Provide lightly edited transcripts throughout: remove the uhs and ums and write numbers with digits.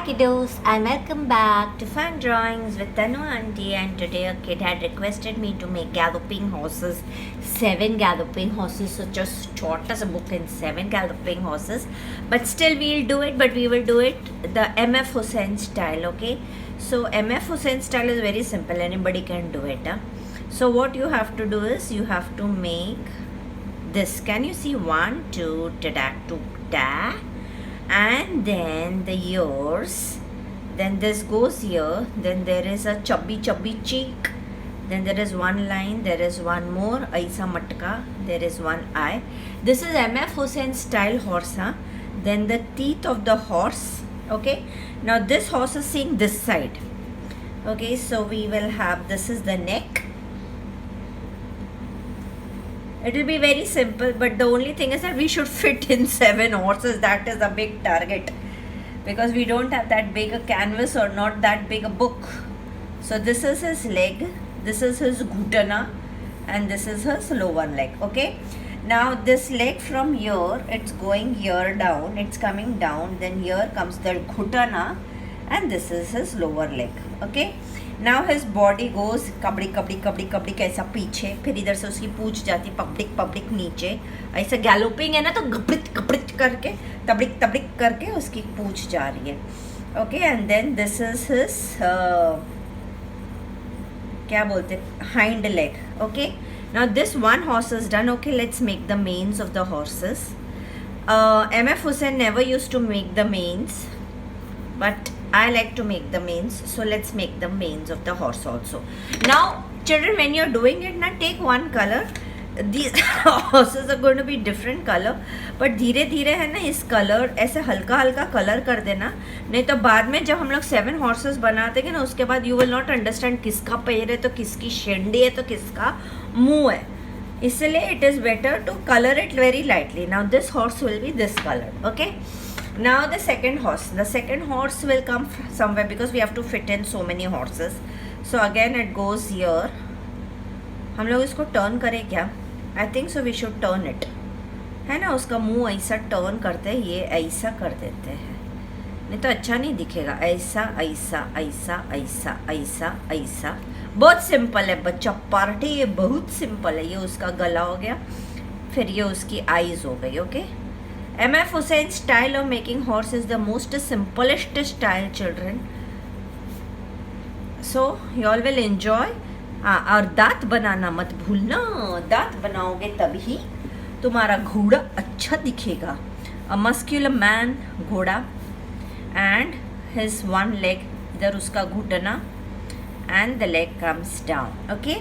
kiddos, and welcome back to Fun Drawings with Tanu Auntie. And today a kid had requested me to make galloping horses, 7 galloping horses. So just short as a book in 7 galloping horses, but still we'll do it. But we will do it the MF Hussain style. Okay, so MF Hussain style is very simple. Anybody can do it. So what you have to do is you have to make this. Can you see 1, 2, ta, and then the ears, then this goes here, then there is a chubby cheek, then there is one line, there is one more aisa matka, there is one eye. This is MF Hussain style horse. Then the teeth of the horse. Okay, now this horse is seeing this side. Okay, so we will have, this is the neck. It will be very simple, but the only thing is that we should fit in 7 horses. That is a big target, because we don't have that big a canvas or not that big a book. So this is his leg, this is his ghutana, and this is his lower leg. Okay, now this leg from here, it's going here down, it's coming down, then here comes the ghutana, and this is his lower leg. Okay, now his body goes kabaddi कैसा पीछे, फिर इधर से उसकी पूंछ जाती public नीचे, ऐसा galloping है ना, तो गपड़ित करके तबड़िक करके उसकी पूंछ जा रही है. Okay, and then this is his क्या बोलते, hind leg. Okay, now this one horse is done. Okay, let's make the manes of the horses. MF Hussain never used to make the manes, but I like to make the manes, so let's make the manes of the horse also. Now children, when you're doing it, now take one color. These horses are going to be different color, but धीरे धीरे है ना, इस colour ऐसे हल्का हल्का colour कर देना, नहीं तो बाद में जब हम लोग 7 horses बनाते हैं ना, उसके बाद you will not understand किसका पैर है तो किसकी शेंडी है तो किसका मुंह है. इसलिए it is better to color it very lightly. Now this horse will be this color. Okay, now the second horse will come somewhere, because we have to fit in so many horses. So again it goes here. हम लोग इसको turn करें क्या? I think so we should turn it, है ना. उसका मुंह ऐसा टर्न करते हैं, ये ऐसा कर देते हैं, नहीं तो अच्छा नहीं दिखेगा. ऐसा ऐसा ऐसा ऐसा ऐसा ऐसा. बहुत सिंपल है बच्चा, पार्टी ये बहुत सिंपल है. ये उसका गला हो गया, फिर ये उसकी आईज हो गई. Okay, MF Hussain style of making horse is the most simplest style, children. So you all will enjoy. और दांत बनाना मत भूलना. दांत बनाओगे तभी तुम्हारा घोड़ा अच्छा दिखेगा. A muscular man, घोड़ा, and his one leg, इधर उसका घुटना, and the leg comes down. Okay,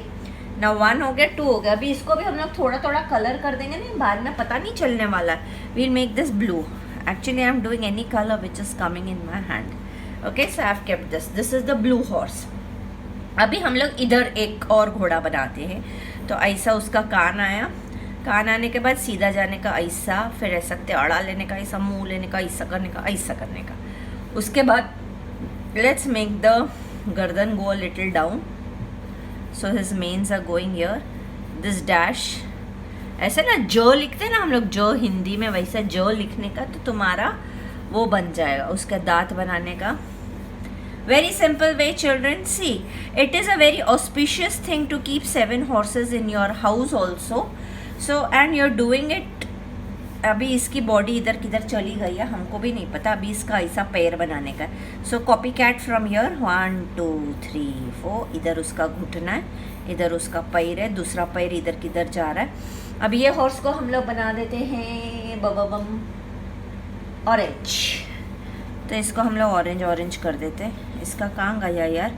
now 1 हो गया, 2 हो गया. अभी इसको भी हम लोग थोड़ा थोड़ा कलर कर देंगे, नहीं बाद में पता नहीं चलने वाला. We'll make this blue. Actually I am doing any color which is coming in my hand. Okay, so I have kept this. This is the blue horse. अभी हम लोग इधर एक और घोड़ा बनाते हैं. तो ऐसा उसका कान आया, कान आने के बाद सीधा जाने का ऐसा, फिर ऐसा तेड़ा लेने का, ऐसा मुंह लेने का, ऐसा करने का, ऐसा करने का. उसके बाद लेट्स मेक द गर्दन go a little down. So his manes are going here. This dash, ऐसे ना ज लिखते ना हम लोग, ज हिंदी में, वैसा ज लिखने का, तो तुम्हारा वो बन जाएगा उसका दांत बनाने का. Very simple way, children. See, it is a very auspicious thing to keep 7 horses in your house also. So and you're doing it. अभी इसकी बॉडी इधर किधर चली गई है हमको भी नहीं पता. अभी इसका ऐसा पैर बनाने का. So copycat from here, 1 2 3 4. इधर उसका घुटना है, इधर उसका पैर है, दूसरा पैर इधर किधर जा रहा है. अभी ये हॉर्स को हम लोग बना देते हैं बम ऑरेंज. तो इसको हम लोग ऑरेंज कर देते हैं. इसका कहाँ गया यार,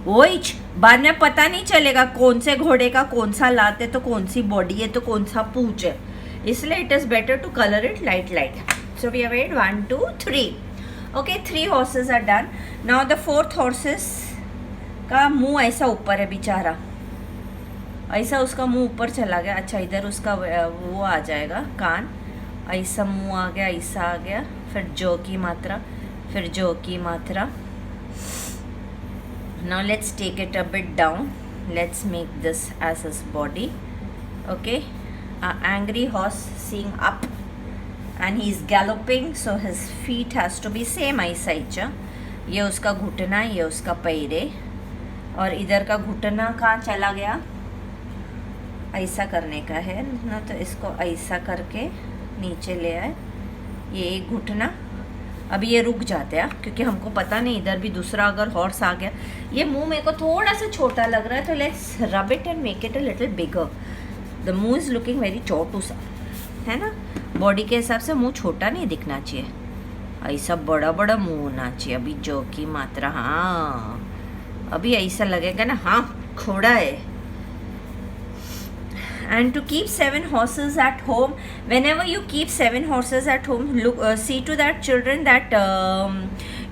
वही बाद में पता नहीं चलेगा कौन से घोड़े का कौन सा लाते, तो कौन सी बॉडी है तो कौन सा पूंछ है. इसलिए it is better to colour it light. So we have made 1 2 3. Okay, 3 horses are done. Now the 4th horses का मुंह ऐसा ऊपर है बेचारा, ऐसा उसका मुंह ऊपर चला गया. अच्छा, इधर उसका वो आ जाएगा कान, ऐसा मुंह आ गया, ऐसा आ गया, फिर जो की मात्रा, फिर जो की मात्रा. Now let's take it a bit down. Let's make this as his body. Okay, an angry horse seeing up, and he is galloping, so his feet has to be same eyesight. ये उसका घुटना, ये उसका पैरे, और इधर का घुटना कहाँ चला गया? ऐसा करने का है ना, तो इसको ऐसा करके नीचे ले आए, ये एक घुटना। अभी ये रुक जाते हैं क्योंकि हमको पता नहीं इधर भी दूसरा अगर हॉर्स आ गया। ये मुंह मेरे को थोड़ा सा छोटा लग रहा है, तो let's rub it and make it a little bigger. The मुंह इज लुकिंग वेरी चोटू सा, है ना? बॉडी के हिसाब से मुंह छोटा नहीं दिखना चाहिए, ऐसा बड़ा बड़ा मुंह होना चाहिए। अभी जो की मात्रा, हाँ अभी ऐसा लगेगा ना, हाँ घोड़ा है। And to keep 7 horses at home, whenever you keep 7 horses at home, look, see to that children that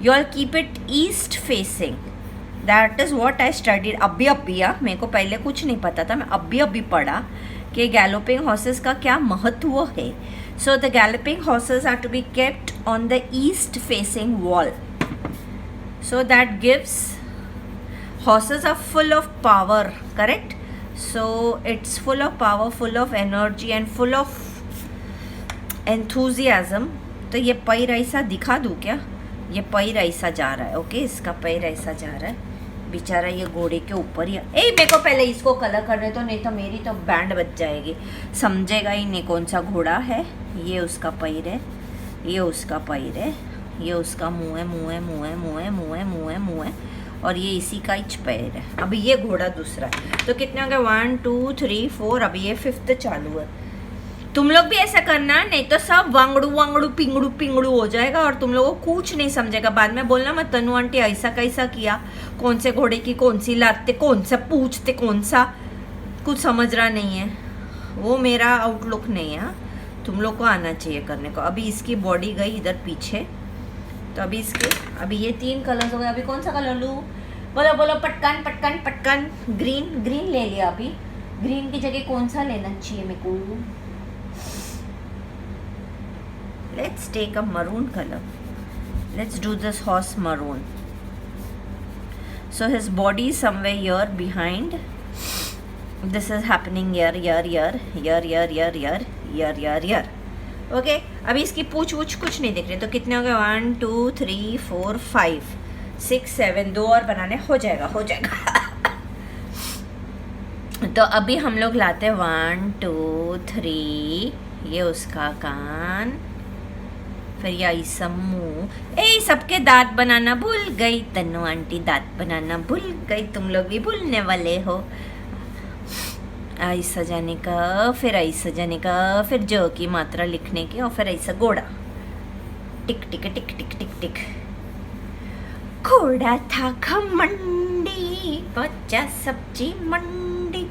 you all keep it east facing. That is what I studied. अभी मेरे को पहले कुछ नहीं पता था, मैं अभी पढ़ा कि galloping horses का क्या महत्व है. So the galloping horses are to be kept on the east facing wall. So that gives, horses are full of power, correct? So it's full of power, full of energy and full of enthusiasm. तो ये पैर ऐसा दिखा दूँ क्या? ये पैर ऐसा जा रहा है, ओके इसका पैर ऐसा जा रहा है, बेचारा ये घोड़े के ऊपर ही। मेरे को पहले इसको कलर करने तो, नहीं तो मेरी तो बैंड बज जाएगी, समझेगा ही नहीं कौन सा घोड़ा है। ये उसका पैर है, ये उसका पैर है, ये उसका मुँह है, मुँह है, मुँह है, मुँह है, मुँह है, मुँह है, मुँह है, और ये इसी का ही पैर है। अभी ये घोड़ा दूसरा है, तो कितने हो गए? 1 2 3 4, अभी ये 5th चालू है। तुम लोग भी ऐसा करना, नहीं तो सब वांगड़ू वांगड़ू पिंगड़ू पिंगड़ू हो जाएगा और तुम लोगों को कुछ नहीं समझेगा। बाद में बोलना मत, तनु आंटी ऐसा कैसा किया, कौन से घोड़े की कौन सी लाते, कौन सा पूछते, कौन सा, कुछ समझ रहा नहीं है। वो मेरा आउटलुक नहीं है, तुम लोग को आना चाहिए करने को। अभी इसकी बॉडी गई इधर पीछे, तो अभी इसके, अभी ये 3 कलर्स हो गए। अभी कौन सा कलर लूँ? बोलो बोलो, पटकन पटकन पटकन। ग्रीन, ग्रीन ले लिया। अभी ग्रीन की जगह कौन सा लेना चाहिए मेरे को? Let's take a maroon colour, let's do this horse maroon. So his body somewhere here behind, this is happening here here here here here here here here here here, okay. अभी इसकी पूछ वूछ कुछ नहीं दिख रही, तो कितने हो गए? 1 2 3 4 5 6 7, 2 और बनाने, हो जाएगा हो जाएगा। तो अभी हम लोग लाते 1 2 3, ये उसका कान, फिर ये ऐसा मुँह। सबके दांत बनाना भूल गई तन्नू आंटी, दांत बनाना भूल गई, तुम लोग भी भूलने वाले हो। ऐसा जाने का, फिर ऐसा जाने का, फिर जो की मात्रा लिखने की, और फिर ऐसा घोड़ा, टिक टिक टिक टिक टिक टिक। घोड़ा था घमंडी, बच्चा सब्जी मंडी,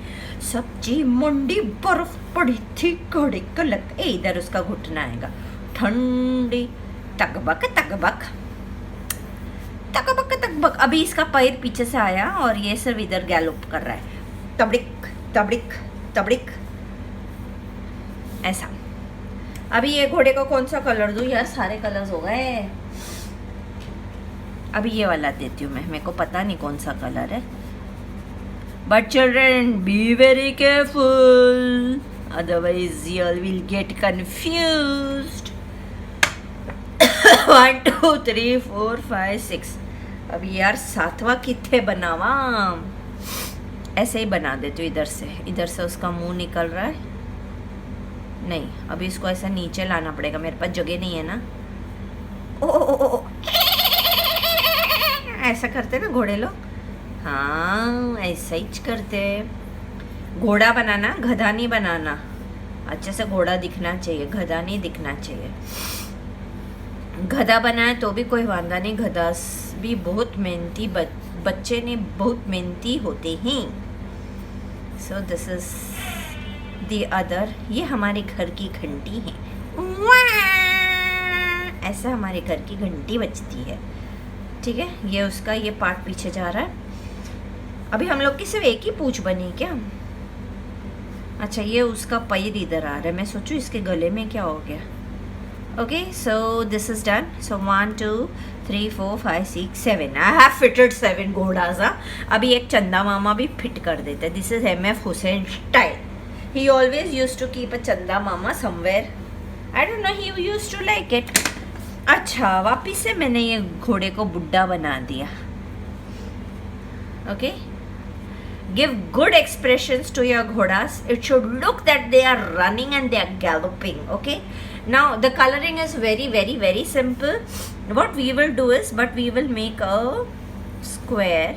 सब्जी मंडी बर्फ पड़ी थी, घोड़े को लग। इधर उसका घुटना आएगा, ठंडी तकबक तकबक तकबक तकबक। अभी इसका पैर पीछे से आया और ये सिर्फ इधर गैलोप कर रहा है, तबड़िक तबड़िक तबड़िक, ऐसा। अभी ये घोड़े को कौन सा कलर दूं यार? सारे कलर्स हो गए। अभी ये वाला देती हूँ मैं, मेरे को पता नहीं कौन सा कलर है। But children be very careful, otherwise you will get confused. 1 2 3 4 5 6। अभी यार 7वां कितने बनावा? ऐसे ही बना देती हूँ। इधर से उसका मुंह निकल रहा है, नहीं अभी इसको ऐसा नीचे लाना पड़ेगा, मेरे पास जगह नहीं है ना। ओ ऐसा करते ना घोड़े लोग, हाँ ऐसा ही करते। घोड़ा बनाना, गधा नहीं बनाना। अच्छे से घोड़ा दिखना चाहिए, गधा नहीं दिखना चाहिए। गधा बनाए तो भी कोई वांदा नहीं, गधा भी बहुत मेहनती, बच्चे ने बहुत मेहनती होते हैं। सो दिस इज द अदर, ये हमारे घर की घंटी है, ऐसा हमारे घर की घंटी बजती है, ठीक है। ये उसका ये पार्ट पीछे जा रहा है। अभी हम लोग की सिर्फ एक ही पूंछ बनी क्या? अच्छा ये उसका पैर इधर आ रहा है, मैं सोचूं इसके गले में क्या हो गया। Okay so this is done. So 1 2 3 4 5 6 7, I have fitted 7 घोड़ास। अभी एक चंदा मामा भी फिट कर देते। This is MF Husain style. He always used to keep a चंदा मामा somewhere, I don't know, he used to like it. अच्छा, वापिस से मैंने ये घोड़े को बुड्ढा बना दिया. Okay, give good expressions to your ghodas. It should look that they are running and they are galloping. Okay, now the coloring is very very very simple. What we will do is, but we will make a square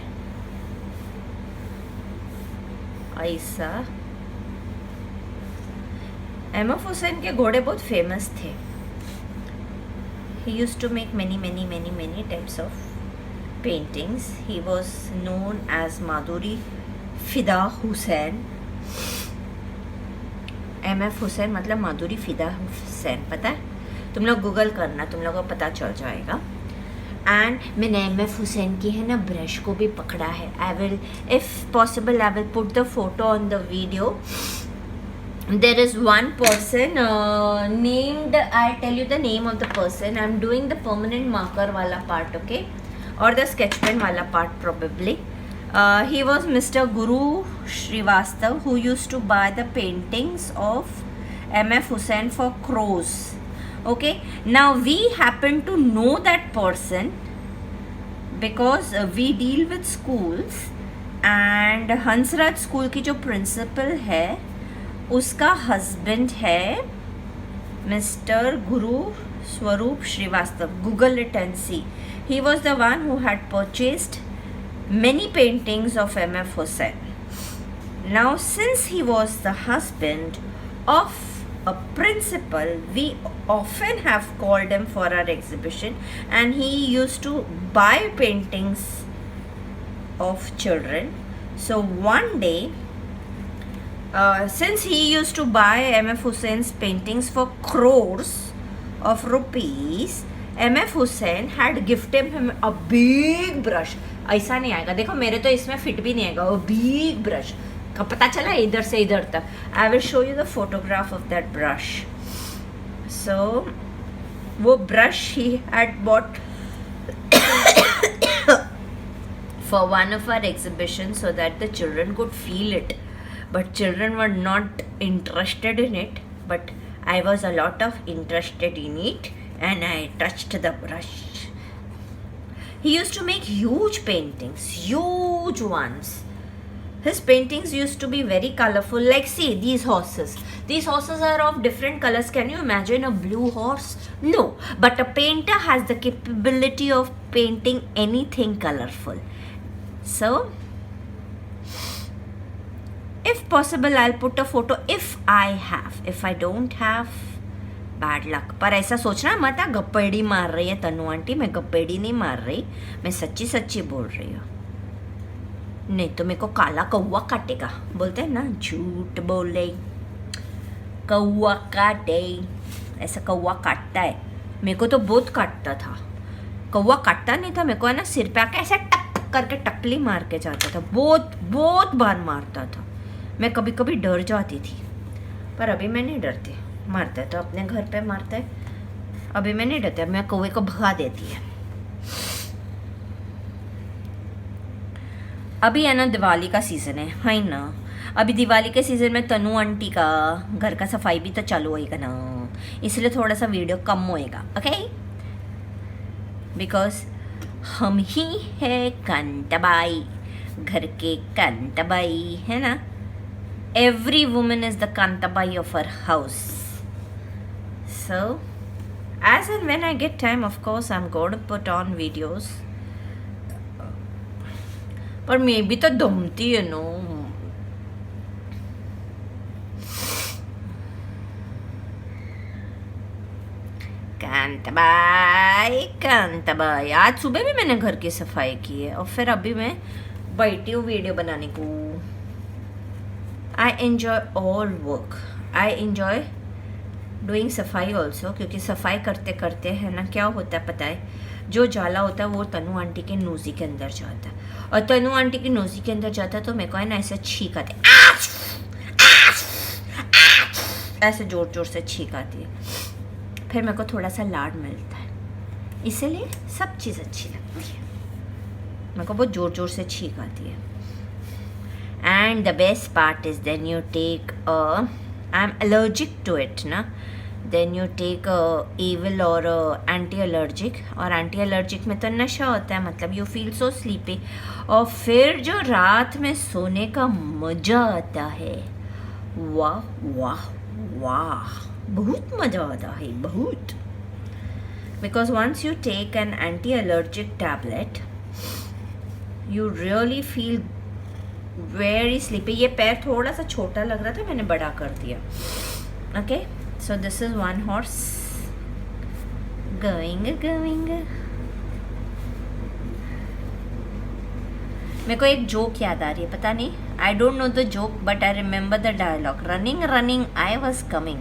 ऐसा. MF. Hussain के घोड़े बहुत famous थे. He used to make many types of paintings. He was known as Madhuri Fida Hussain. MF. Hussain मतलब माधुरी फिदा हुसैन. पता है? तुम लोग गूगल करना, तुम लोगों को पता चल जाएगा. एंड मैंने एम.एफ. हुसैन की है ना ब्रश को भी पकड़ा है. I will, if possible, I will put the photo on the video. There is one person named, I'll tell you the name of the person. I'm doing the permanent marker wala part, okay, or the sketch pen wala part probably. He was Mr. Guru Srivastav, who used to buy the paintings of M.F. Hussain for crores. Okay, now we happen to know that person because we deal with schools, and Hansraj school की जो principal है उसका husband है mister Guru Swaroop Srivastava. Google it and see. He was the one who had purchased many paintings of M.F. Hussain. Now, since he was the husband of a principal, we often have called him for our exhibition, and he used to buy paintings of children. So one day, since he used to buy M.F. Hussein's paintings for crores of rupees, M.F. Hussain had gifted him a big brush. ऐसा नहीं आएगा, देखो मेरे तो इसमें fit भी नहीं आएगा. वो बिग ब्रश का पता चला इधर से इधर तक. I will show you the photograph of that brush. So वो brush he had bought for one of our exhibitions so that the children could feel it. But children were not interested in it, but I was a lot of interested in it, and I touched the brush. He used to make huge paintings, huge ones. His paintings used to be very colorful. Like, see, these horses. These horses are of different colors. Can you imagine a blue horse? No. But a painter has the capability of painting anything colorful. So, if possible, I'll put a photo if I have. If I don't have, bad luck. पर ऐसा सोचना मत, गप्पेड़ी मार रही है तनु aunty. मैं गप्पेड़ी नहीं मार रही, मैं सच्ची सच्ची बोल रही हूँ. नहीं तो मेरे को काला कौवा काटेगा. बोलते हैं ना, झूठ बोले कौवा काटे. ऐसा कौवा काटता है. मेरे को तो बहुत काटता था. कौवा काटता नहीं था, मेरे को है ना सिर पे आके ऐसे टक करके टकली मार के जाता था. बहुत बार मारता था. मैं कभी कभी डर जाती थी, पर अभी मैं नहीं डरती. मारता है तो अपने घर पे मारता है. अभी मैं नहीं डरती, मैं कौवे को भगा देती है. अभी है ना दिवाली का सीज़न है ना. अभी दिवाली के सीज़न में तनु आंटी का घर का सफाई भी तो चालू होएगा ना, इसलिए थोड़ा सा वीडियो कम होएगा. ओके, बिकॉज हम ही है कांताबाई, घर के कांताबाई है ना. Every woman is the Kantabai of her house. So, as and when I get time, of course, I'm going to put on videos. पर मैं भी तो दमती है नो. कांताबाई. आज सुबह भी मैंने घर की सफाई की है और फिर अभी मैं बैठी हूँ वीडियो बनाने को. I enjoy all work. I enjoy doing सफाई also, क्योंकि सफाई करते करते है ना क्या होता है पता है, जो जाला होता है वो तनु आंटी के नोज़ी के अंदर जाता है, और तनु आंटी की नोज़ी के अंदर जाता है तो मेरे को है ना ऐसे छींक आती है, ऐसे ज़ोर ज़ोर से छींक आती है. फिर मेरे को थोड़ा सा लाड मिलता है, इसीलिए सब चीज़ अच्छी लगती है. मेरे को बहुत ज़ोर ज़ोर से छींक आती है. And the best part is then you take I'm allergic to it ना. देन यू टेक एविल और एंटी एलर्जिक, और एंटी एलर्जिक में तो नशा होता है, मतलब यू फील सो स्लीपी, और फिर जो रात में सोने का मज़ा आता है, वाह वाह वाह, बहुत मज़ा आता है, बहुत. Because once you take an anti allergic tablet you really feel very sleepy. ये पैर थोड़ा सा छोटा लग रहा था, मैंने बड़ा कर दिया. Okay, so this is one horse going. मेरे को एक जोक याद आ रही है, पता नहीं, I don't know the joke but I remember the dialogue. Running I was coming,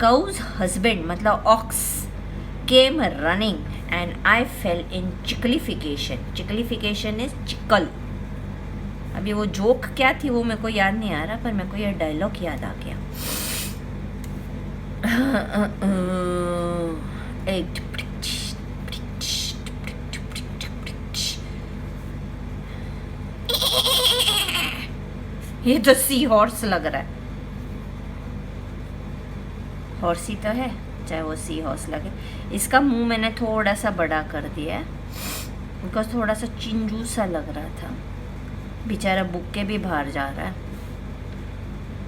cause husband मतलब ox came running and I fell in chiklification. Chiklification is चिकल. अभी वो जोक क्या थी वो मेरे को याद नहीं आ रहा, पर मेरे को ये डायलॉग याद आ गया. ये तो सी हॉर्स लग रहा है. हॉर्स ही तो है, चाहे वो सी हॉर्स लगे. इसका मुंह मैंने थोड़ा सा बड़ा कर दिया है बिकॉज थोड़ा सा चिंजू सा लग रहा था. बेचारा बुक्के भी बाहर जा रहा है.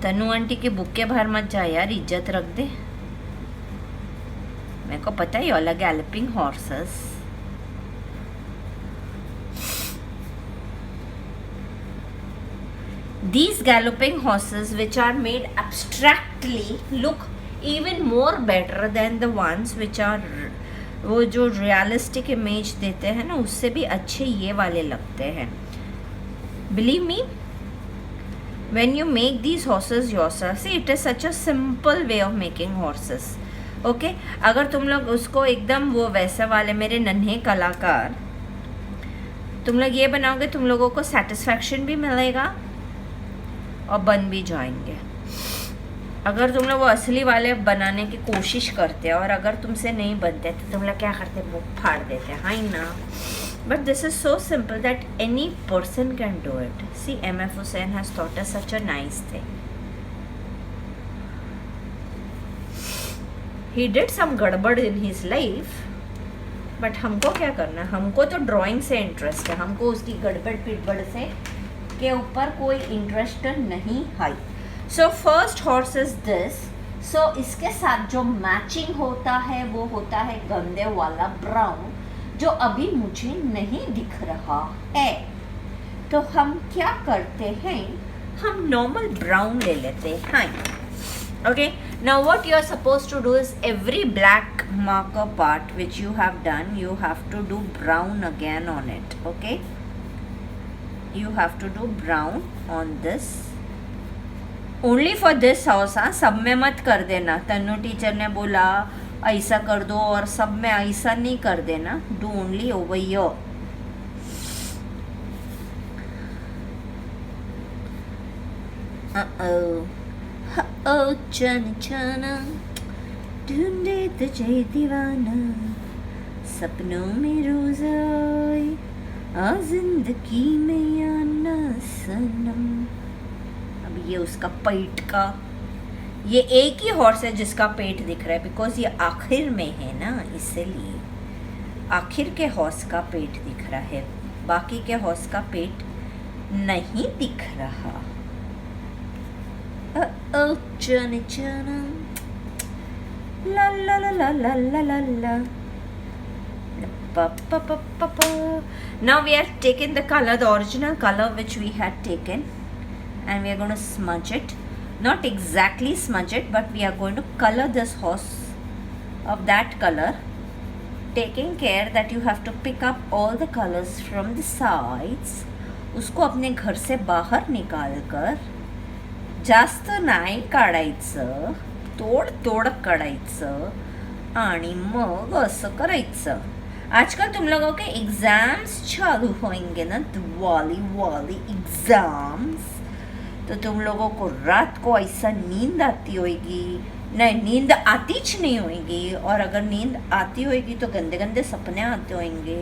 तनु आंटी के बुक्के बाहर मत जा यार, इज्जत रख दे. मेरे को पता है all galloping horses. These galloping horses which are made abstractly look even more better than the ones which are वो जो रियलिस्टिक इमेज देते हैं ना उससे भी अच्छे ये वाले लगते हैं. Believe me, when you make these horses yourself, see it is such a simple way of making horses. Okay, अगर तुम लोग उसको एकदम वो वैसे वाले मेरे नन्हे कलाकार तुम लोग ये बनाओगे, तुम लोगों को सेटिस्फैक्शन भी मिलेगा और बन भी जाएंगे. अगर तुम लोग वो असली वाले बनाने की कोशिश करते और अगर तुमसे नहीं बनते तो तुम लोग क्या करते, वो फाड़ देते हैं, हाँ ना. But this is so simple that any person can do it. See M.F. Hussain has taught us such a nice thing. He did some गड़बड़ in his life, बट हमको क्या करना, हमको तो ड्राइंग से इंटरेस्ट है, हमको उसकी गड़बड़ पिड़बड़ से के ऊपर कोई इंटरेस्ट नहीं है. So first horse is this. So इसके साथ जो मैचिंग होता है वो होता है गंदे वाला ब्राउन, जो अभी मुझे नहीं दिख रहा है. तो हम क्या करते हैं, हम नॉर्मल ब्राउन ले लेते हैं. Okay, now what you are supposed to do is every black marker part which you have done, you have to do brown again on it. Okay, you have to do brown on this. Only for this house. हाँ, सब में मत कर देना. Tannu teacher ने बोला ऐसा कर दो और सब में ऐसा नहीं कर देना. Do only over here. ओ चन चना ढूंढे तुझे दीवाना, सपनों में रोज आए आ जिंदगी में आना सनम. अब ये उसका पेट का, ये एक ही हॉर्स है जिसका पेट दिख रहा है बिकॉज ये आखिर में है ना, इसलिए आखिर के हॉर्स का पेट दिख रहा है, बाकी के हॉर्स का पेट नहीं दिख रहा. Oh, Johnny, Johnny, la la la la la la la la. Pa pa pa pa pa. Now we have taken the color, the original color which we had taken, and we are going to smudge it. Not exactly smudge it, but we are going to color this horse of that color, taking care that you have to pick up all the colors from the sides. उसको अपने घर से बाहर निकाल कर जास्त नाही काढायचं, तोड काढायचं आणि मग असं करायचं. आजकल तुम लोगों के एग्जाम्स चालू होंगे ना, वाली एग्जाम्स, तो तुम लोगों को रात को ऐसा नींद आती होगी, नहीं नींद आतीच नहीं होगी, और अगर नींद आती होगी तो गंदे गंदे सपने आते होंगे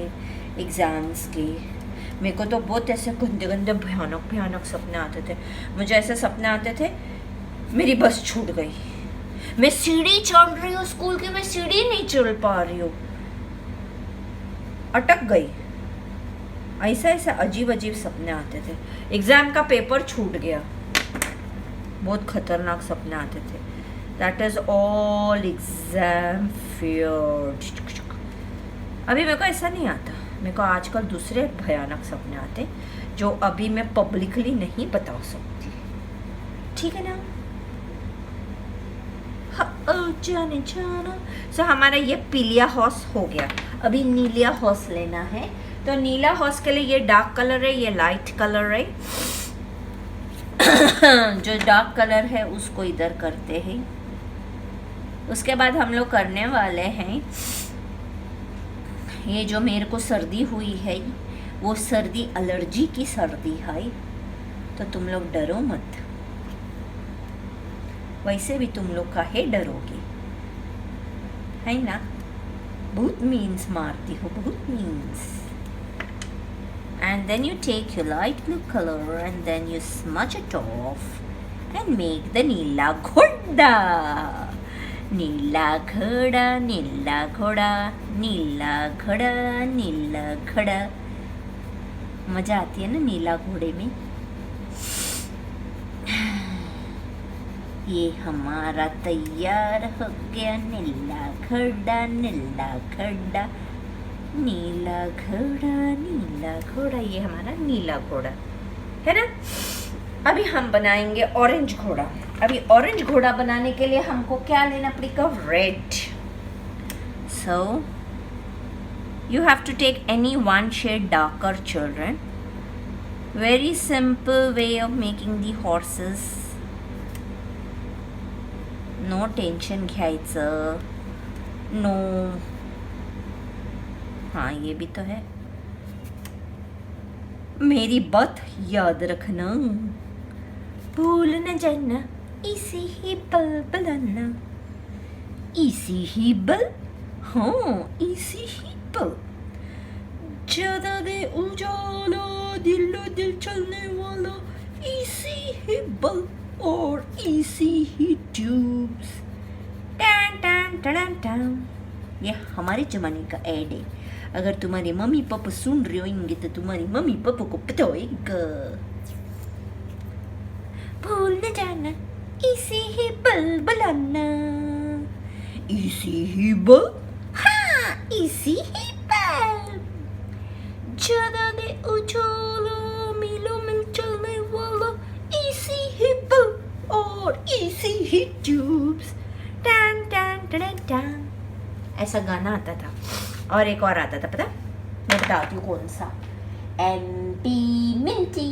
एग्ज़ाम्स के. मेरे को तो बहुत ऐसे गंदे गंदे भयानक सपने आते थे. मुझे ऐसे सपने आते थे मेरी बस छूट गई, मैं सीढ़ी चढ़ रही हूँ स्कूल की, मैं सीढ़ी नहीं चढ़ पा रही हूँ, अटक गई। ऐसा ऐसा अजीब अजीब सपने आते थे। एग्जाम का पेपर छूट गया, बहुत खतरनाक सपने आते थे। That is all exam fear. अभी मेरे को ऐसा नहीं आता, मेरे को आजकल दूसरे भयानक सपने आते जो अभी मैं पब्लिकली नहीं बता सकती, ठीक है ना। जाने जाना। सो हमारा ये पीलिया हॉर्स हो गया, अभी नीलिया हॉर्स लेना है। तो नीला हॉर्स के लिए ये डार्क कलर है, ये लाइट कलर है। जो डार्क कलर है उसको इधर करते हैं। उसके बाद हम लोग करने वाले हैं, ये जो मेरे को सर्दी हुई है वो सर्दी एलर्जी की सर्दी है, तो तुम लोग डरो मत। वैसे भी तुम लोग काहे डरोगे, है ना। बहुत मीन्स मारती हो, बहुत means. And then you take your light blue color and then you smudge it off and make the नीला घोड़ा। नीला घोड़ा, नीला घोड़ा, नीला घोड़ा, नीला घोड़ा। मजा आती है ना नीला घोड़े में। ये हमारा तैयार हो गया नीला घोड़ा, नीला घोड़ा, नीला घोड़ा, नीला घोड़ा। ये हमारा नीला घोड़ा है ना। अभी हम बनाएंगे ऑरेंज घोड़ा। अभी ऑरेंज घोड़ा बनाने के लिए हमको क्या लेना पड़ेगा, red. So you have to take any one shade darker children. Very simple way of making the horses. No tension घ्यायचं, नो। हाँ ये भी तो है। मेरी बात याद रखना, भूल न जाना, इसी ही पल बुलाना। इसी ही बल, हाँ इसी ही पल। ज्यादा दे उजाला, दिलो दिल चलने वाला, इसी ही बल और इसी ही ट्यूब्स। टन टन टन टन। ये हमारे जमाने का एड है। अगर तुम्हारे मम्मी पापा सुन रहे होंगे तो तुम्हारी मम्मी पापा को पता होगा। भूल न जाना, इसी ही बल बुलाना। इसी ही बल, हाँ इसी ही बल। ज्यादा दे उजाला, मीलों मिल चलने वाला, इसी ही बल और इसी ही ट्यूब्स। टन टन टन टन। ऐसा गाना आता था। और एक और आता था, पता, मैं बताती हूँ कौन सा। Empty minty,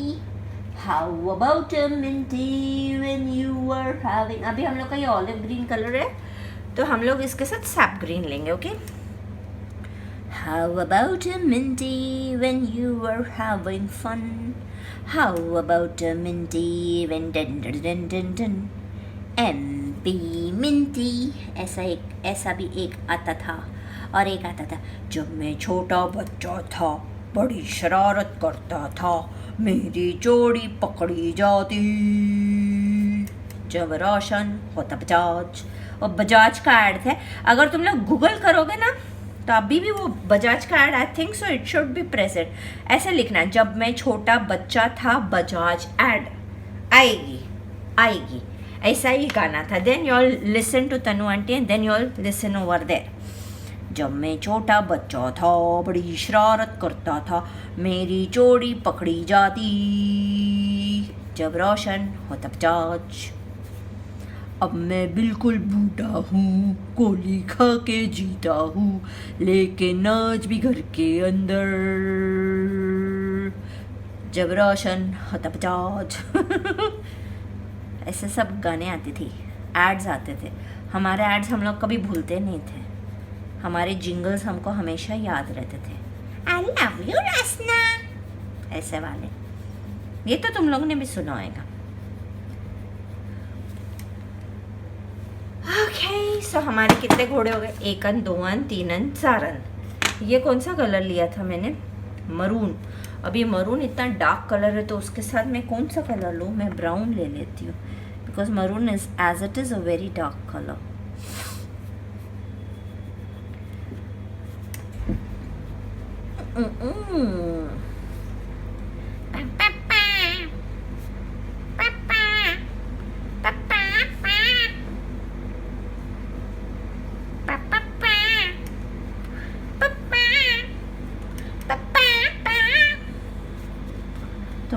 how about a minty when you are having. अभी हम लोग का ये ऑलिव ग्रीन कलर है, तो हम लोग इसके साथ सैप ग्रीन लेंगे, okay. How about a minty when you are having fun, how about a minty when done done done done done. Empty minty. ऐसा भी एक आता था। और एक आता था, जब मैं छोटा बच्चा था बड़ी शरारत करता था, मेरी चोरी पकड़ी जाती, जब रोशन होता बजाज। और बजाज का ऐड था। अगर तुम लोग गूगल करोगे ना तो अभी भी वो बजाज का add, I think so it should be present. ऐसे लिखना, जब मैं छोटा बच्चा था बजाज ऐड आएगी आएगी। ऐसा ही गाना था। Then you all listen to Tanu aunty and then you all listen over there. जब मैं छोटा बच्चा था बड़ी शरारत करता था, मेरी चोरी पकड़ी जाती, जब रोशन होता बजाज। अब मैं बिल्कुल बूढ़ा हूँ, गोली खा के जीता हूँ, लेकिन आज भी घर के अंदर, जब रोशन होता बजाज। ऐसे सब गाने आते थे, एड्स आते थे। हमारे एड्स हम लोग कभी भूलते नहीं थे। हमारे जिंगल्स हमको हमेशा याद रहते थे। आई लव यू रसना, ऐसे वाले। ये तो तुम लोगों ने भी सुना होगा। ओके, सो हमारे कितने घोड़े हो गए? 1 अन 2 अन 3 अन 4 अन। ये कौन सा कलर लिया था मैंने? मरून। अब ये मरून इतना डार्क कलर है तो उसके साथ मैं कौन सा कलर लूँ? मैं ब्राउन ले लेती हूँ, because maroon is as it is a very dark colour. तुम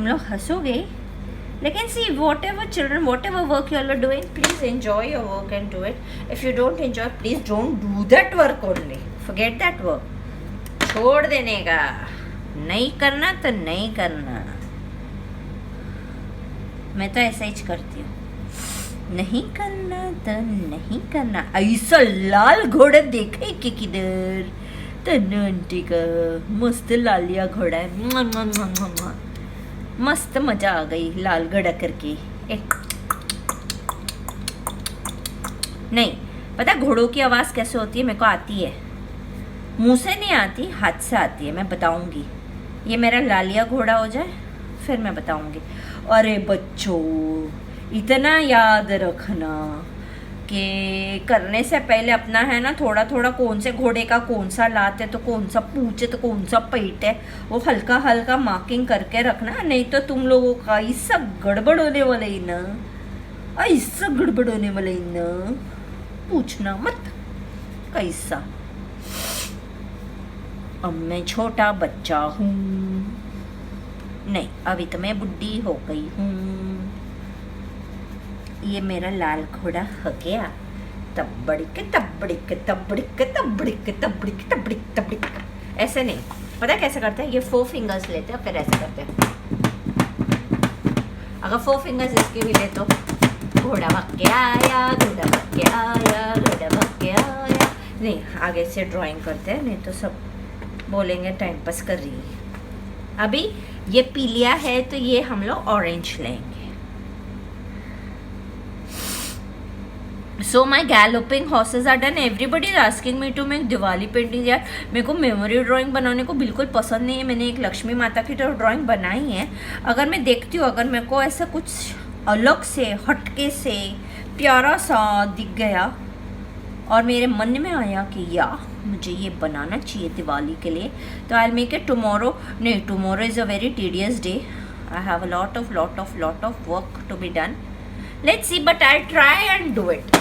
लोग हंसोगे, लेकिन see whatever children, whatever work you are doing, please enjoy your work and do it. If you don't enjoy, please don't do that work only. Forget that work. छोड़ देने का. नहीं करना तो नहीं करना. मैं तो ऐसा ही करती हूँ. नहीं करना तो नहीं करना. ऐसा लाल घोड़ा देखे कि किधर तन्नू आंटी का मस्त लालिया घोड़ा है. मस्त मजा आ गई लाल घड़ा करके. नहीं पता घोड़ों की आवाज़ कैसे होती है, मेरे को आती है. मुंह से नहीं आती, हाथ से आती है. मैं बताऊंगी. ये मेरा लालिया घोड़ा हो जाए फिर मैं बताऊंगी. अरे बच्चों, इतना याद रखना कि करने से पहले अपना है ना थोड़ा थोड़ा कौन से घोड़े का कौन सा लात है तो कौन सा पूंछ है तो कौन सा पेट है, वो हल्का हल्का मार्किंग करके रखना. नहीं तो तुम लोगों का ऐसा गड़बड़ होने वाला ही ना, ऐसा गड़बड़ होने वाला ही ना, पूछना मत कैसा. अब मैं छोटा बच्चा हूँ. नहीं अभी तो मैं बुढ़ी हो गई हूँ. ये मेरा लाल घोड़ा हो गया. तबड़िक तबड़िक तबड़िक तबड़िक तबड़िक तबड़िक तबड़िक. ऐसे नहीं, पता है कैसे करते हैं? ये 4 फिंगर्स लेते हैं फिर ऐसे करते हैं. अगर 4 फिंगर्स इसके भी ले तो घोड़ा भग के आया, घोड़ा भग के आया, घोड़ा भग के आया. नहीं आगे से ड्राइंग करते हैं, नहीं तो सब बोलेंगे टाइम पास कर रही है. अभी ये पीलिया है तो ये हम लोग ऑरेंज लेंगे. So my galloping horses are done. Everybody is asking me to make Diwali painting. यार मेरे को मेमोरी ड्राइंग बनाने को बिल्कुल पसंद नहीं है. मैंने एक लक्ष्मी माता की तो ड्राइंग बनाई है. अगर मैं देखती हूँ, अगर मेरे को ऐसा कुछ अलग से हटके से प्यारा सा दिख गया और मेरे मन में आया कि या मुझे ये बनाना चाहिए दिवाली के लिए, तो आई मेक इट टुमारो. नहीं, tomorrow is a very tedious day. I have a lot of work to be done. Let's see, but I try and do it.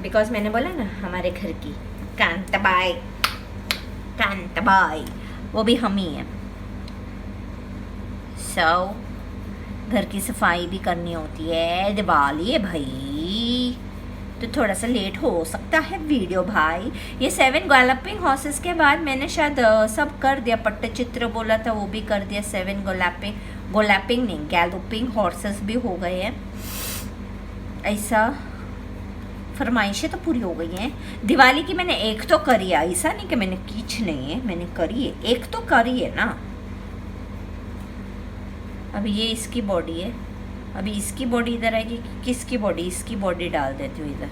Because मैंने बोला ना हमारे घर की कांताबाई वो भी हम ही हैं. घर की सफाई भी करनी होती है. दिवाली है भाई, तो थोड़ा सा लेट हो सकता है वीडियो भाई. ये 7 गैलपिंग हॉर्सेस के बाद मैंने शायद सब कर दिया. पट्टचित्र बोला था वो भी कर दिया. 7 गैलपिंग नहीं, गैलपिंग हॉर्सेस भी हो गए हैं. ऐसा फरमाइशें तो पूरी हो गई हैं. दिवाली की मैंने एक तो करी है, ऐसा नहीं कि मैंने कीच नहीं है, मैंने करी है. एक तो करी है ना. अभी ये इसकी बॉडी है. अभी इसकी बॉडी इधर आएगी. किसकी बॉडी? इसकी बॉडी डाल देती हूँ इधर.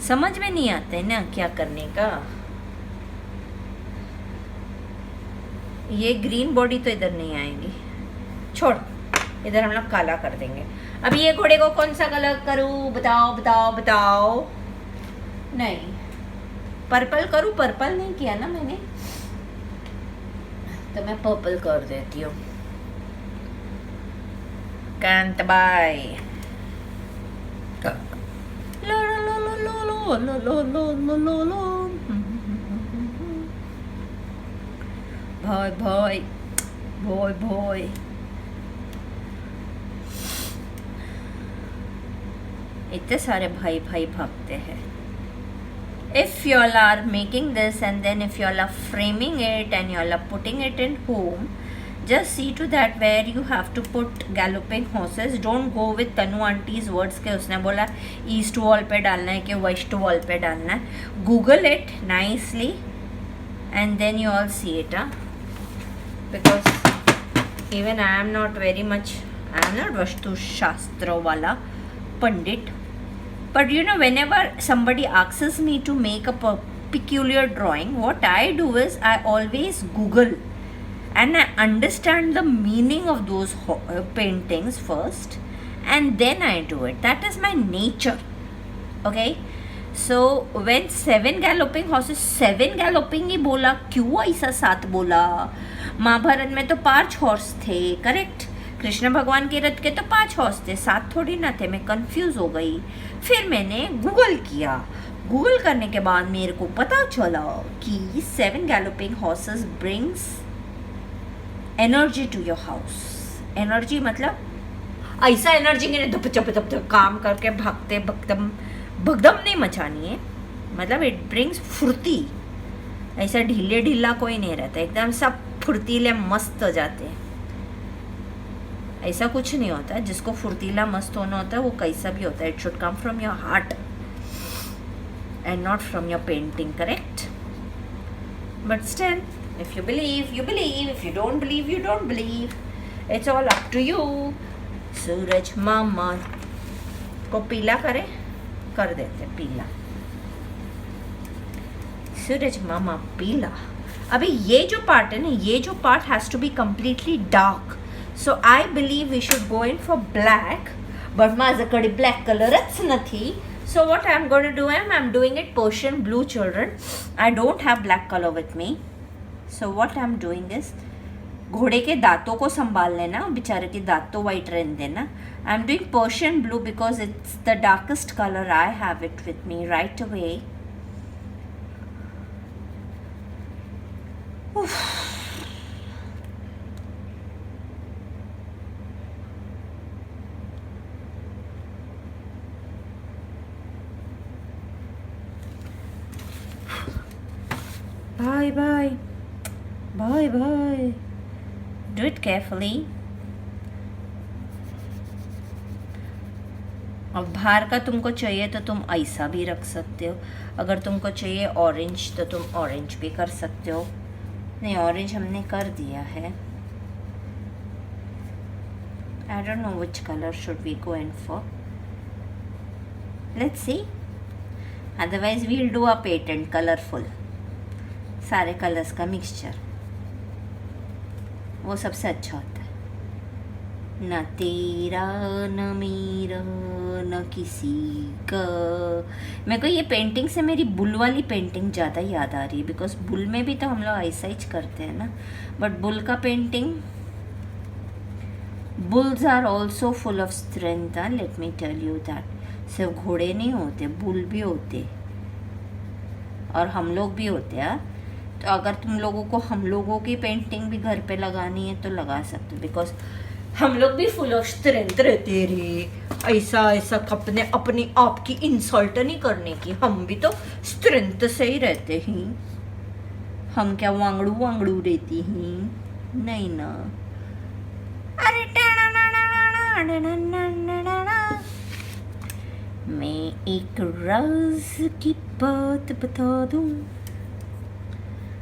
समझ में नहीं आता है ना क्या करने का. ये ग्रीन बॉडी तो इधर नहीं आएगी. छोड़, इधर हम लोग काला कर देंगे. अभी ये घोड़े को कौन सा कलर करूँ? बताओ. नहीं, पर्पल करूँ. पर्पल नहीं किया ना मैंने, तो मैं पर्पल कर देती हूँ. कांताबाई लो लो लो लो लो लो लो लो लो लो. भाई इतने सारे भाई भागते हैं. If you all are making this and then if you all are framing it and you all are putting it in home, just see to that where you have to put galloping horses. Don't go with Tanu auntie's words के उसने बोला east wall पे डालना है कि west wall पे डालना है. Google it nicely and then you all see it. Because even I am not vastu shastra wala pandit. But you know, whenever somebody asks me to make a peculiar drawing, what I do is I always Google and I understand the meaning of those paintings first and then I do it. That is my nature. Okay? So when 7 galloping horses, 7 galloping ही बोला, क्यों ऐसा 7 बोला? महाभारत में तो 5 horse थे, correct? Krishna भगवान के रथ के तो 5 हॉर्स थे, 7 थोड़ी ना थे। मैं कंफ्यूज हो गई। फिर मैंने गूगल किया। गूगल करने के बाद मेरे को पता चला कि 7 galloping horses brings energy to your house. Energy मतलब ऐसा एनर्जी के धप चप धप धप काम करके भागते भगदम भगदम नहीं मचानी है, मतलब इट ब्रिंग्स फुर्ती। ऐसा ढीले ढीला कोई नहीं रहता, एकदम सब फुर्तीले मस्त हो जाते हैं। ऐसा कुछ नहीं होता, जिसको फुर्तीला मस्त होना होता है वो कैसा भी होता है। It should come from your heart and not from your painting, correct? But still, if you believe you believe, if you don't believe you don't believe, it's all up to you. सूरज मामा को पीला करे, कर देते पीला। सूरज मामा पीला। अभी ये जो पार्ट है ना, ये जो part has to be completely dark, so I believe we should go in for black, but माझ्याकडे ब्लॅक कलरच नाही. So what I'm going to do, I'm doing it Persian blue, children. I don't have black color with me. So what I'm doing is, घोड़े के दांतों को संभाल लेना, बेचारे के दांत तो वाइट रहने देना. I am doing Persian blue because it's the darkest colour. I have it with me right away. Bye bye. Bye bye. Do it carefully. अब बाहर का तुमको चाहिए तो तुम ऐसा भी रख सकते हो. अगर तुमको चाहिए ऑरेंज तो तुम ऑरेंज भी कर सकते हो. नहीं, ऑरेंज हमने कर दिया है. I don't know which color should we go in for. Let's see. Otherwise we'll do a patent colorful. सारे कलर्स का मिक्सचर, वो सबसे अच्छा होता है. न तेरा न मेरा न किसी का. मेरे को ये पेंटिंग से मेरी बुल वाली पेंटिंग ज़्यादा याद आ रही है, बिकॉज बुल में भी तो हम लोग ऐसा ही करते हैं ना. बट बुल का painting, bulls are also full of strength. Let me tell you that. सिर्फ घोड़े नहीं होते, बुल भी होते और हम लोग भी होते हैं. तो अगर तुम लोगों को हम लोगों की पेंटिंग भी घर पे लगानी है तो लगा सकते हो, बिकॉज हम लोग भी फुल ऑफ स्ट्रेंथ रहते रे. ऐसा ऐसा अपने अपनी आप की इंसल्ट नहीं करने की. हम भी तो स्ट्रेंथ से ही रहते हैं. हम क्या वांगड़ू वांगड़ू रहती हैं? नहीं ना. अरे मैं एक राज की बात बता दूं.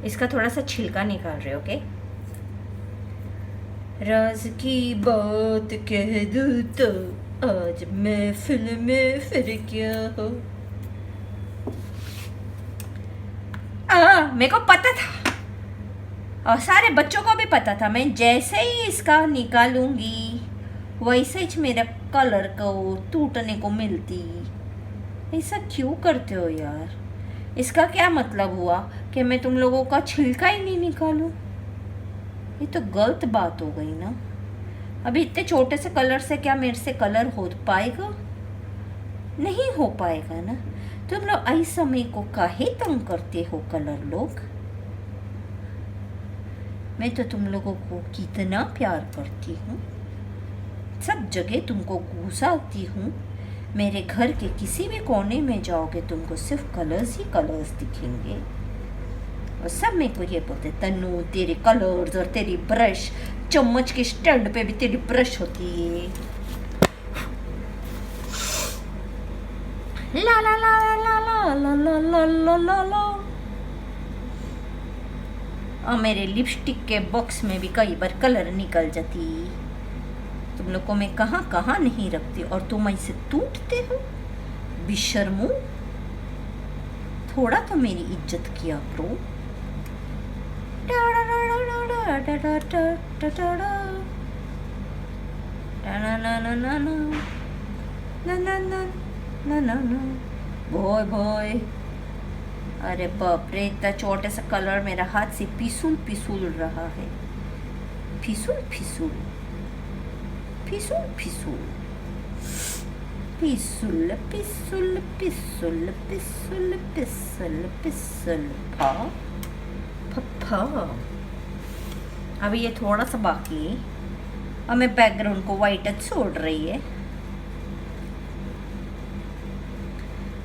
इसका थोड़ा सा छिलका निकाल रहे हो, ओके? राज की बात कह दूं तो आज महफिल में फिर क्या हो. मेरे को पता था और सारे बच्चों को भी पता था. मैं जैसे ही इसका निकालूंगी वैसे ही मेरा कलर को टूटने को मिलती. ऐसा क्यों करते हो यार? इसका क्या मतलब हुआ कि मैं तुम लोगों का छिलका ही नहीं निकालूं? ये तो गलत बात हो गई ना. अभी इतने छोटे से कलर से क्या मेरे से कलर हो पाएगा? नहीं हो पाएगा ना. तुम लोग ऐसा मेरे को काहे तंग करते हो कलर लोग? मैं तो तुम लोगों को कितना प्यार करती हूँ. सब जगह तुमको घुसाती हूँ. मेरे घर के किसी भी कोने में जाओगे तुमको सिर्फ कलर्स ही कलर्स दिखेंगे. और सब मेरे को ये बोलते, तन्नू तेरे कलर्स और तेरी ब्रश, चम्मच के स्टैंड पे भी तेरी ब्रश होती है. ला ला ला ला ला ला ला ला ला ला ला. और मेरे लिपस्टिक के बॉक्स में भी कई बार कलर निकल जाती. तुम लोग को मैं कहाँ कहाँ नहीं रखती और तुम ऐसे टूटते हो. बेशर्मो, थोड़ा तो मेरी इज्जत किया करो. बोय बोय, अरे बाप रे, इतना छोटे सा कलर मेरा हाथ से पिसूल पिसूल रहा है, फिसूल फिसूल फिसूल फिसूल पिसूल पिसूल पिसूल पिसूल पिसूल पिसूल फा फा। अभी ये थोड़ा सा बाकी है, हमें बैकग्राउंड को वाइट छोड़ रही है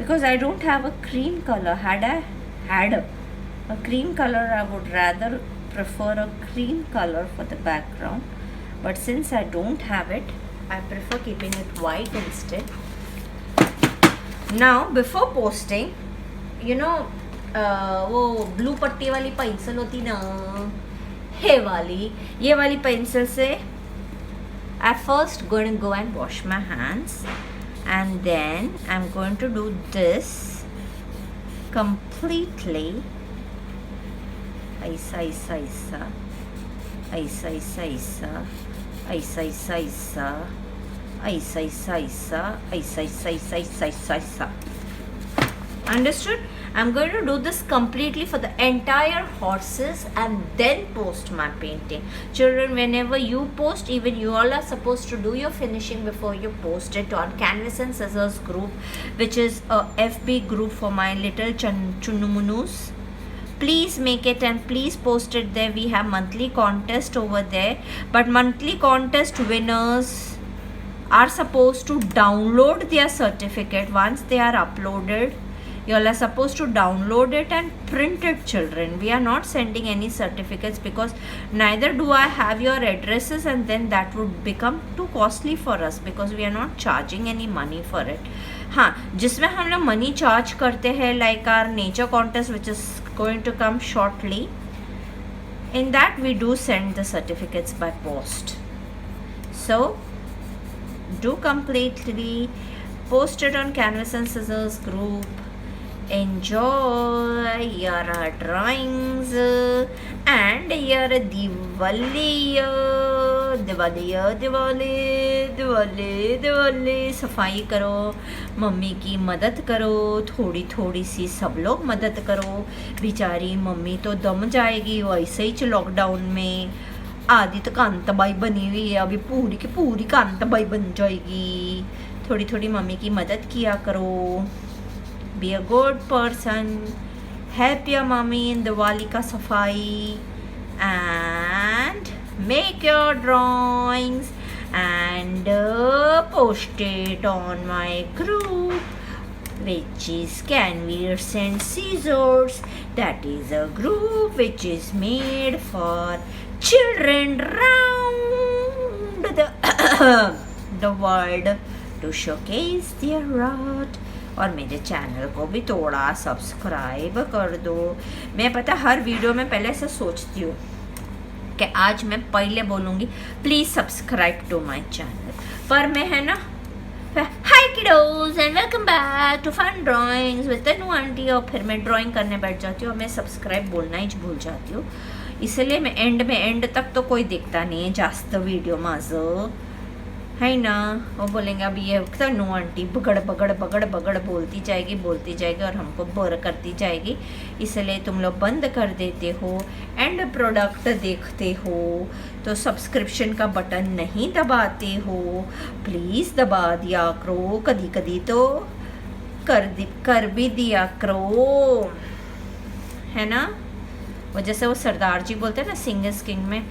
because I don't have a cream color. Had I had a cream color, I would rather prefer a cream color for the background, but since I don't have it, I prefer keeping it white instead. Now before posting, you know, वो blue पट्टी वाली pencil होती ना, ये वाली pencil से I first going to go and wash my hands, and then I'm going to do this completely. ऐसा ऐसा ऐसा ऐसा ऐसा ऐसा ऐसा ऐसा ऐसा ऐसा ऐसा ऐसा ऐसा ऐसा ऐसा ऐसा ऐसा. Understood? I'm going to do this completely for the entire horses and then post my painting. Children, whenever you post, even you all are supposed to do your finishing before you post it on Canvas and Scissors group, which is a FB group for my little Chunnumunus. Please make it and please post it there. We have monthly contest over there, but monthly contest winners are supposed to download their certificate once they are uploaded. You all are supposed to download it and print it, children. We are not sending any certificates because neither do I have your addresses, and then that would become too costly for us because we are not charging any money for it. हाँ, जिसमें हम लोग money charge करते हैं, like our nature contest which is going to come shortly, in that we do send the certificates by post. So do completely post it on Canvas and Scissors group. Enjoy your drawings and your Diwali, Diwali, Diwali, Diwali, Diwali. सफाई करो, mummy की मदद करो, थोड़ी थोड़ी सी सब लोग मदद करो. बेचारी मम्मी तो दम जाएगी वैसे ही लॉकडाउन में. आदि तो कांताबाई बनी हुई है, अभी पूरी की पूरी कांताबाई बन जाएगी. थोड़ी थोड़ी मम्मी की मदद किया करो. Be a good person. Help your mommy in Diwali ka safai and make your drawings and post it on my group, which is Canvas and Scissors. That is a group which is made for children round the world to showcase their art. और मेरे channel को भी थोड़ा subscribe कर दो. मैं पता हर video में पहले से सोचती हूँ कि आज मैं पहले बोलूँगी please subscribe to my channel, पर मैं है ना hi kiddos and welcome back to fun drawings with Tanu aunty, और फिर मैं ड्राइंग करने बैठ जाती हूँ और मैं सब्सक्राइब बोलना ही भूल जाती हूँ. इसलिए मैं एंड तक तो कोई देखता नहीं है जास्त वीडियो माझं, है ना. वो बोलेंगे अभी ये तनु आंटी बगड़ बगड़ बगड़ बगड़ बोलती जाएगी और हमको बोर करती जाएगी. इसलिए तुम लोग बंद कर देते हो, एंड प्रोडक्ट देखते हो, तो सब्सक्रिप्शन का बटन नहीं दबाते हो. प्लीज़ दबा दिया करो, कभी कभी तो कर भी दिया करो, है ना. वो जैसे वो सरदार जी बोलते हैं ना सिंग इज किंग में,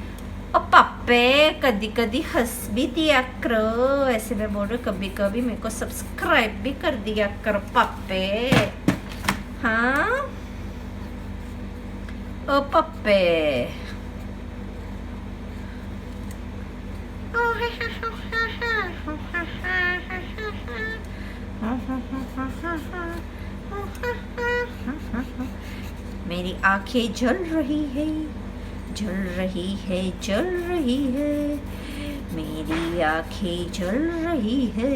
और पापे कभी कभी हंस भी दिया करो. ऐसे मैं बोल रही हूँ कभी कभी मेरे को सब्सक्राइब भी कर दिया करो पापे. हाँ ओ पापे. मेरी आंखें जल रही है, जल रही है, जल रही है, मेरी आंखें जल रही है,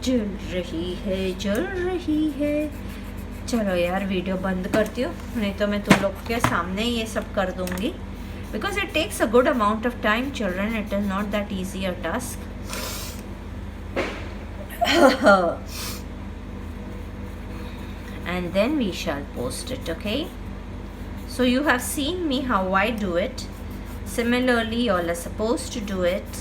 जल रही है, जल रही है. चलो यार वीडियो बंद करती हूँ, नहीं तो मैं तुम लोग के सामने ये सब कर दूँगी. Because it takes a good amount of time children, it is not that easy a task. and then we shall post it, okay? So you have seen me how I do it. Similarly, you all are supposed to do it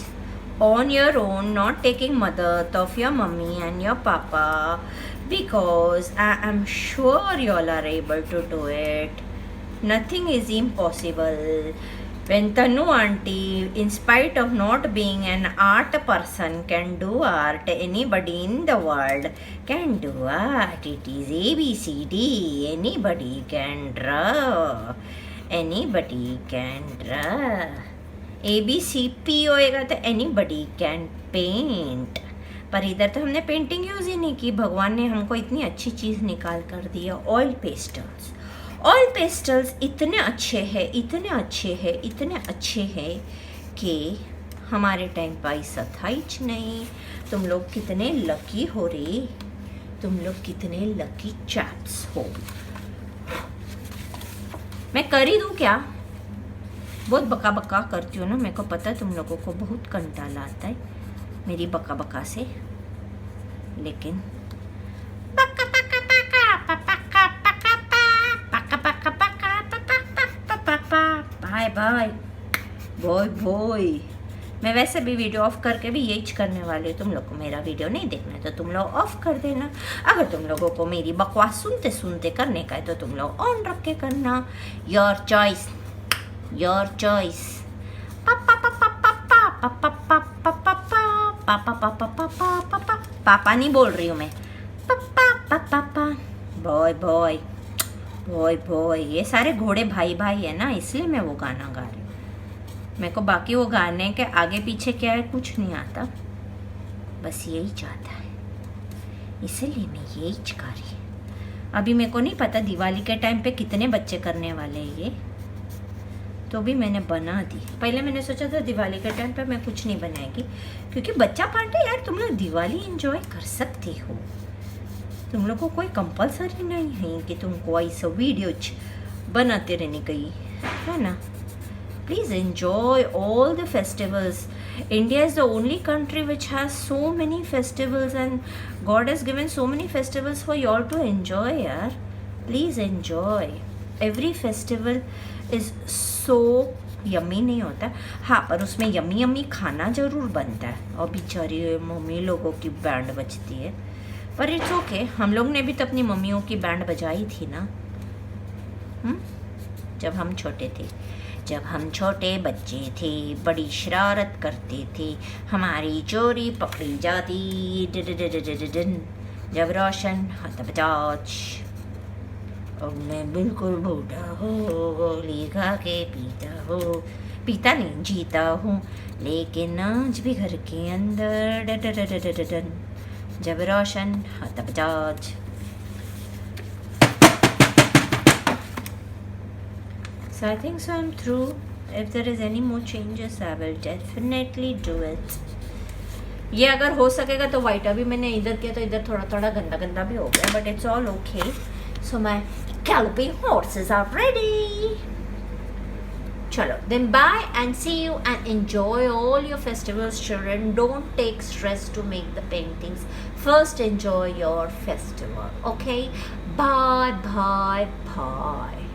on your own, not taking mother of your mummy and your papa, because I am sure you all are able to do it. Nothing is impossible. When Tanu auntie, in spite of not being an art person, can do art, anybody in the world can do art. It is ABCD. Anybody can draw. Anybody can draw. ABCP होएगा तो anybody can paint. पर इधर तो हमने painting use ही नहीं की. भगवान ने हमको इतनी अच्छी चीज़ निकाल कर दी है, ऑयल पेस्टल्स. ऑयल पेस्टल्स इतने अच्छे हैं, इतने अच्छे हैं, इतने अच्छे हैं कि हमारे टाइम पर ऐसा था ही नहीं. तुम लोग कितने लकी हो रे, तुम लोग कितने लकी चैप्स हो. मैं कर ही दूँ क्या? बहुत बका बका करती हूँ ना, मेरे को पता है तुम लोगों को बहुत कंटाला आता है मेरी बका बका से, लेकिन बाय बाय बॉय बॉय. मैं वैसे भी वीडियो ऑफ करके भी यही करने वाली हूँ. तुम लोग को मेरा वीडियो नहीं देखना है तो तुम लोग ऑफ कर देना. अगर तुम लोगों को मेरी बकवास सुनते सुनते करने का है तो तुम लोग ऑन रख के करना. Your choice, your choice. पापा नहीं बोल रही हूँ मैं, पापा. Boy boy boy boy. ये सारे घोड़े भाई भाई है ना, इसलिए मैं वो गाना गा रही हूँ. मेरे को बाकी वो गाने के आगे पीछे क्या है कुछ नहीं आता, बस यही चाहता है, इसलिए मैं यही गा रही हूँ. अभी मेरे को नहीं पता दिवाली के टाइम पे कितने बच्चे करने वाले हैं ये, तो भी मैंने बना दी. पहले मैंने सोचा था दिवाली के टाइम पे मैं कुछ नहीं बनाएगी, क्योंकि बच्चा पार्टी यार तुम लोग दिवाली एंजॉय कर सकते हो. तुम लोग को कोई कंपलसरी नहीं है कि तुमको ऐसा वीडियो बनाते रहने गई है ना. Please enjoy all the festivals. India is the only country which has so many festivals, and God has given so many festivals for you all to enjoy यार. Please enjoy. Every festival is so yummy नहीं होता. हाँ, पर उसमें yummy yummy खाना ज़रूर बनता है, और बेचारी मम्मी लोगों की बैंड बजती है. पर इट्स ओके, हम लोग ने भी तो अपनी मम्मियों की बैंड बजाई थी ना, जब हम छोटे थे. जब हम छोटे बच्चे थे बड़ी शरारत करते थे, हमारी चोरी पकड़ी जाती. जब रोशन हतबजाज, और मैं बिल्कुल बूढ़ा हो, गोली खा के पीता नहीं जीता हूँ, लेकिन आज भी घर के अंदर जब रोशन हतबजाज. So I think so I'm through. If there is any more changes, I will definitely do it. ये अगर हो सकेगा तो वाइट अभी मैंने इधर किया तो इधर थोड़ा थोड़ा गंदा गंदा भी हो गया, but it's all okay. So my galloping horses are ready. Chalo, then bye and see you and enjoy all your festivals, children. Don't take stress to make the paintings. First enjoy your festival, okay? Bye, bye, bye.